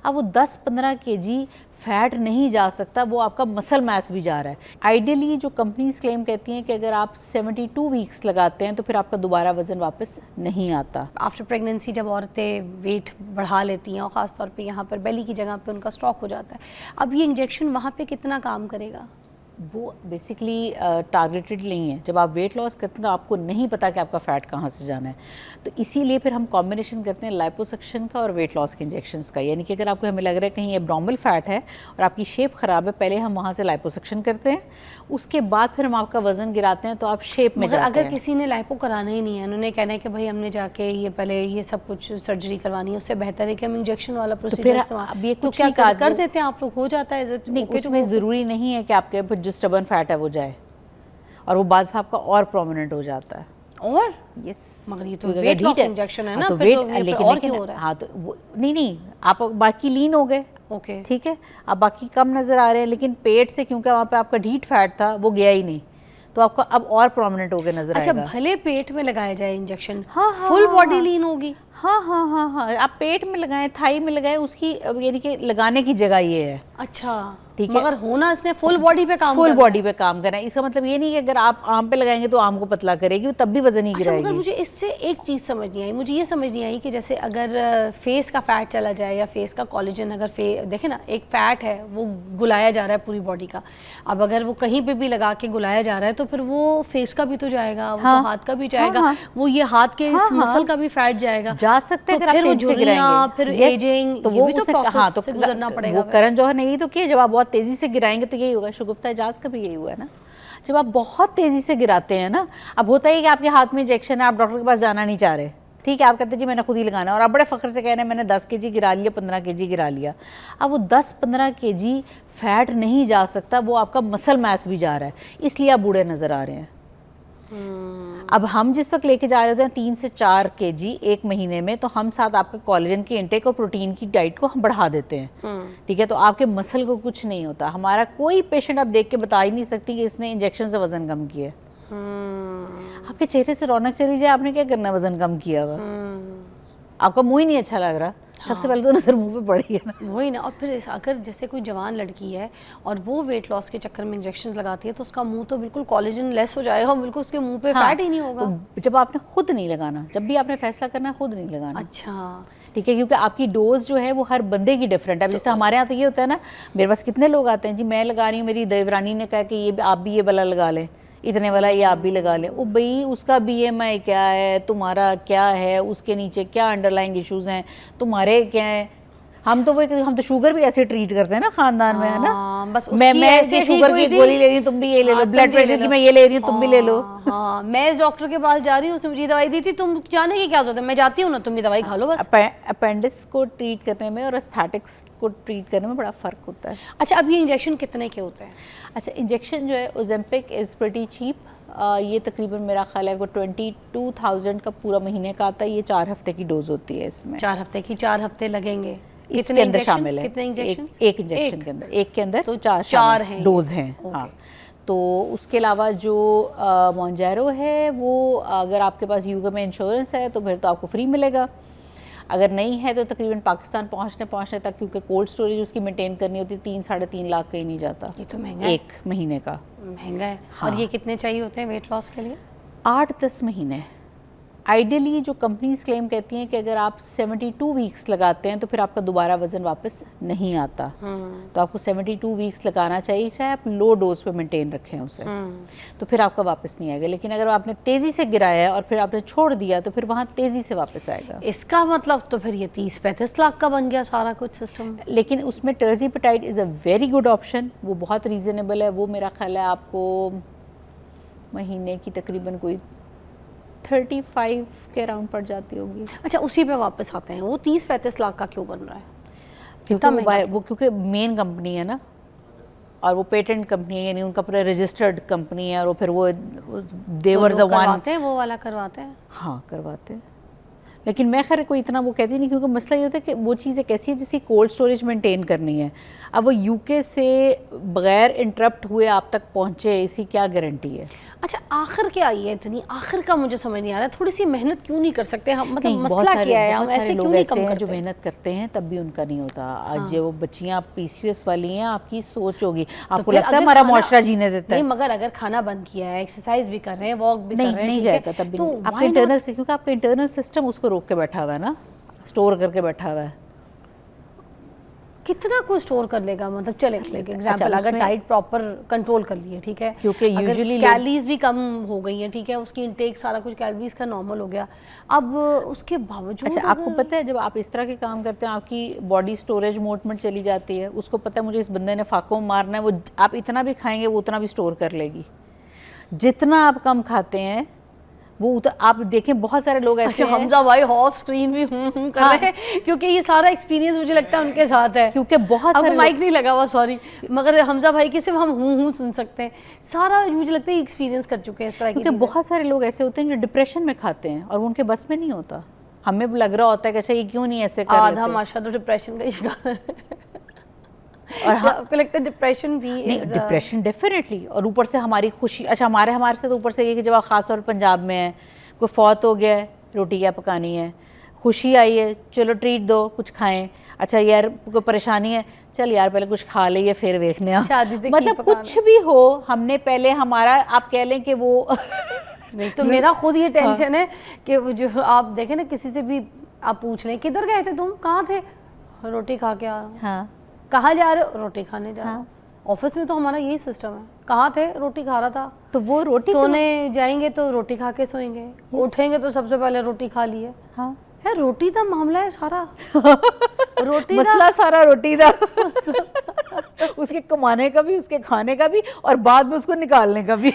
अब वो 10-15 KG fat नहीं जा सकता, वो आपका मसल मास भी जा रहा है। आइडियली जो कंपनीज क्लेम कहती हैं कि अगर आप 72 वीक्स लगाते हैं तो फिर आपका दोबारा वज़न वापस नहीं आता। आफ्टर प्रेगनेंसी जब औरतें वेट बढ़ा लेती हैं और ख़ास तौर पे यहाँ पर बेली की जगह पे उनका स्टॉक हो जाता है, अब ये इंजेक्शन वहाँ पे कितना काम करेगा? वो बेसिकली टारगेटेड नहीं है। जब आप वेट लॉस करते हैं तो आपको नहीं पता कि आपका फ़ैट कहाँ से जाना है, तो इसीलिए फिर हम कॉम्बिनेशन करते हैं लाइपोसक्शन का और वेट लॉस के इंजेक्शंस का। यानी कि अगर आपको हमें लग रहा है कहीं एब्नॉर्मल फ़ैट है और आपकी शेप ख़राब है, पहले हम वहाँ से लाइपोसक्शन करते हैं, उसके बाद फिर हम आपका वज़न गिराते हैं तो आप शेप में जाते हैं। अगर किसी ने लाइपो कराना ही नहीं है, उन्होंने कहना है कि भाई हमने जाके ये पहले ये सब कुछ सर्जरी करवानी है, उससे बेहतर है कि हम इंजेक्शन वाला प्रोसीजर इस्तेमाल तो क्या कर देते हैं आप लोग, हो जाता है? नहीं, उसमें ज़रूरी नहीं है कि आपके जो स्टबर्न फैट है वो जाए, और वो बाज़ आपका और प्रोमिनेंट हो जाता है। और यस, मगर ये तो वेट लॉस इंजेक्शन है ना, तो फिर वेट तो लेकिन और क्यों हो रहा है? हाँ, तो वो नहीं, आप बाकी लीन हो गए, ओके ठीक है, अब बाकी कम नज़र आ रहे हैं, लेकिन पेट से क्योंकि वहाँ पे आपका ढीठ फैट था वो गया ही नहीं, तो आपका अब और प्रोमिनेंट होकर नजर आएगा। अच्छा, भले पेट में लगाया जाए इंजेक्शन, हाँ, फुल बॉडी लीन होगी? हाँ हाँ हाँ हाँ, आप पेट में लगाएं, थाई में लगाएं, उसकी यानी कि लगाने की जगह ये है। अच्छा, ठीक है, मगर होना इसने फुल बॉडी पे काम फुल बॉडी पे काम करना है। इसका मतलब ये नहीं कि अगर आप आम पे लगाएंगे तो आम को पतला करेगी, तब भी वजन ही गिराएगी। मगर मुझे इससे एक चीज़ समझ नहीं आई, मुझे ये समझ नहीं आई कि जैसे अगर फेस का फैट चला जाए या फेस का कोलेजन, अगर देखे ना, एक फैट है वो गुलाया जा रहा है पूरी बॉडी का, अब अगर वो कहीं पे भी लगा के गुलाया जा रहा है तो फिर वो फेस का भी तो जाएगा, वो तो हाथ का भी जाएगा, वो ये हाथ के इस मसल का भी फैट जाएगा, जा सकते हैं। तो फिर वो झुर्रियाँ, फिर एजिंग, तो ये वो भी तो प्रोसेस से गुजरना पड़ेगा। करण जौहर ने यही तो किया, जब आप बहुत तेजी से गिराएंगे तो यही होगा। शगुफ्ता एजाज का भी यही हुआ है ना, जब आप बहुत तेजी से गिराते हैं ना, अब होता है कि आपके हाथ में इंजेक्शन है, आप डॉक्टर के पास जाना नहीं चाह रहे, ठीक है, आप कहते हैं जी मैंने खुद ही लगाना है, और आप बड़े फख्र से कह रहे हैं मैंने 10 केजी गिरा लिया, 15 केजी गिरा लिया। अब वो 10-15 केजी फैट नहीं जा सकता, वो आपका मसल मास भी जा रहा है, इसलिए आप बूढ़े नजर आ रहे हैं। अब हम जिस वक्त लेके जा रहे होते हैं 3 से 4 केजी एक महीने में, तो हम साथ आपका कोलेजन की इंटेक और प्रोटीन की डाइट को हम बढ़ा देते हैं, ठीक है, तो आपके मसल को कुछ नहीं होता। हमारा कोई पेशेंट आप देख के बता ही नहीं सकती कि इसने इंजेक्शन से वजन कम किया है। आपके चेहरे से रौनक चली जाए, आपने क्या करना, वजन कम किया हुआ, आपका मुंह ही नहीं अच्छा लग रहा, सबसे पहले तो नजर मुंह पे पड़ी है ना, वही ना। और फिर अगर जैसे कोई जवान लड़की है और वो वेट लॉस के चक्कर में इंजेक्शन लगाती है तो उसका मुंह तो बिल्कुल कोलेजन लेस हो जाएगा, बिल्कुल उसके मुंह पे फैट ही नहीं होगा। तो जब आपने खुद नहीं लगाना, जब भी आपने फैसला करना है खुद नहीं लगाना। अच्छा, ठीक है, क्योंकि आपकी डोज जो है वो हर बंदे की डिफरेंट है। अब जैसे हमारे यहाँ तो ये होता है ना, मेरे पास कितने लोग आते हैं जी मैं लगा रही हूँ, मेरी देवरानी ने कहा कि ये आप भी ये वाला लगा लें, इतने वाला ये आप भी लगा लें। ओ भाई, उसका BMI क्या है, तुम्हारा क्या है, उसके नीचे क्या अंडरलाइंग इश्यूज हैं, तुम्हारे क्या हैं। हम तो शुगर भी ऐसे ट्रीट करते हैं ना खानदान में, है ना, बस मैं ऐसे शुगर की गोली ले रही हूँ, तुम भी ये ले लो, ब्लड प्रेशर की मैं ये ले रही हूँ, तुम भी ले लो। हाँ, मैं इस डॉक्टर के पास जा रही हूँ, उसने मुझे दवाई दी थी, तुम जाने की क्या जरूरत है, मैं जाती हूँ ना, तुम भी दवाई खा लो बस। अपेंडिक्स को ट्रीट करने में और एस्थेटिक्स को ट्रीट करने में बड़ा फ़र्क होता है। अच्छा, अब ये इंजेक्शन कितने के होते हैं? अच्छा, इंजेक्शन जो है ओजेम्पिक इज़ प्रीटी चीप, ये तकरीबन मेरा ख्याल है वो 22,000 का पूरा महीने का आता है। ये 4 हफ्ते की डोज होती है इसमें। 4 हफ्ते की, 4 हफ्ते लगेंगे, कितने अंदर शामिल है? कितने इंजेक्शन? एक इंजेक्शन के अंदर, एक के अंदर तो 4 हैं, डोज हैं। हाँ, तो उसके अलावा जो मोंजैरो है वो अगर आपके पास यूके में इंश्योरेंस है तो फिर तो आपको फ्री मिलेगा, अगर नहीं है तो तकरीबन पाकिस्तान पहुंचने तक, क्योंकि कोल्ड स्टोरेज उसकी मेंटेन करनी होती है, 3-3.5 लाख कहीं नहीं जाता। ये तो महंगा है, एक महीने का महंगा है। हाँ। और ये कितने चाहिए होते हैं वेट लॉस के लिए? 8-10 महीने। आइडियली जो कंपनीज क्लेम कहती हैं कि अगर आप 72 वीक्स लगाते हैं तो फिर आपका दोबारा वजन वापस नहीं आता, तो आपको 72 वीक्स लगाना चाहिए, चाहे आप लो डोज पे मेंटेन रखें उसे, तो फिर आपका वापस नहीं आएगा। लेकिन अगर आपने तेज़ी से गिराया है और फिर आपने छोड़ दिया तो फिर वहाँ तेज़ी से वापस आएगा। इसका मतलब तो फिर ये 30-35 लाख का बन गया सारा कुछ सिस्टम। लेकिन उसमें tirzepatide is a very good option, वो बहुत रीज़नेबल है। वो मेरा ख्याल है आपको महीने की तकरीबन कोई 35 के अराउंड पड़ जाती होगी। अच्छा, उसी पे वापस आते हैं, वो 30-35 लाख का क्यों बन रहा है? क्योंकि मेन कंपनी है ना, और वो पेटेंट कंपनी है, यानी उनका पूरा रजिस्टर्ड कंपनी है, और वो फिर वो देवर द वन करवाते हैं, वो वाला करवाते हैं। हाँ, करवाते हैं। लेकिन मैं खैर कोई इतना वो कहती नहीं, क्योंकि मसला ये होता है कि वो चीज़ एक ऐसी है जिसकी कोल्ड स्टोरेज मेंटेन करनी है। अब वो यूके से बगैर इंटरप्ट हुए आप तक पहुँचे, इसकी क्या गारंटी है? अच्छा, आखिर क्या आई है इतनी, आखिर का मुझे समझ नहीं आ रहा है। थोड़ी सी मेहनत क्यों नहीं कर सकते हम, मतलब मसला क्या है, हम ऐसे क्यों नहीं कम करते? जो मेहनत करते हैं तब भी उनका नहीं होता। आज जो बच्चियाँ PCOS वाली हैं, आपकी सोच होगी, आपको लगता है हमारा मुआशरा जीने देता है। नहीं, मगर अगर खाना बंद किया है, एक्सरसाइज भी कर रहे हैं, वॉक भी कर रहे हैं, नहीं जाएगा तब भी तो आपका इंटरनल से, क्योंकि आपका इंटरनल सिस्टम उसको रोक के बैठा हुआ है ना, स्टोर करके बैठा हुआ है। कितना को स्टोर कर लेगा, मतलब चले एग्जांपल, अगर डाइट प्रॉपर कंट्रोल कर लिए, ठीक है, क्योंकि यूजुअली कैलोरीज भी कम हो गई हैं, ठीक है, उसकी इनटेक सारा कुछ कैलोरीज का नॉर्मल हो गया, अब उसके बावजूद अच्छा आपको पता है जब आप इस तरह के काम करते हैं आपकी बॉडी स्टोरेज मोड में चली जाती है। उसको पता है मुझे इस बंदे ने फाको मारना है, वो आप इतना भी खाएंगे वो उतना भी स्टोर कर लेगी। जितना आप कम खाते हैं वो आप देखें बहुत सारे लोग ऐसे हैं। हमजा भाई ऑफ स्क्रीन भी कर रहे हैं, क्योंकि ये सारा एक्सपीरियंस मुझे लगता है उनके साथ है, क्योंकि बहुत सारे माइक नहीं लगा हुआ, सॉरी, मगर हमजा भाई की सिर्फ हम हूँ सुन सकते हैं, सारा मुझे लगता है एक्सपीरियंस कर चुके हैं इस तरह की। क्योंकि बहुत सारे लोग ऐसे होते हैं जो डिप्रेशन में खाते हैं और उनके बस में नहीं होता। हमें लग रहा होता है कि अच्छा ये क्यों नहीं ऐसे कर लेते। आधा माशा तो डिप्रेशन का शिकार और आपको लगता है डिप्रेशन भी? नहीं, डिप्रेशन डेफिनेटली, और ऊपर से हमारी खुशी, अच्छा हमारे से तो ऊपर से ये कि जब आप ख़ास तौर पर पंजाब में है, कोई फौत हो गया है, रोटी क्या पकानी है, खुशी आई है, चलो ट्रीट दो, कुछ खाएं, अच्छा यार कोई परेशानी है, चल यार पहले कुछ खा लिए फिर देखने आ, मतलब कुछ भी हो, हमने पहले हमारा, आप कह लें कि वो नहीं तो मेरा खुद ये टेंशन है कि वो जो आप देखें ना, किसी से भी आप पूछ लें किधर गए थे तुम, कहाँ थे, रोटी खा के आ रहा हूँ। हाँ, कहाँ जा रहे हो, रोटी खाने जा रहा हूँ। ऑफिस में तो हमारा यही सिस्टम है, कहाँ थे, रोटी खा रहा था, तो वो रोटी सोने जाएंगे तो रोटी खा के सोएंगे, उठेंगे तो सबसे पहले रोटी खा ली है। हाँ है, रोटी का मामला है सारा रोटी मसला सारा रोटी का उसके कमाने का भी, उसके खाने का भी, और बाद में उसको निकालने का भी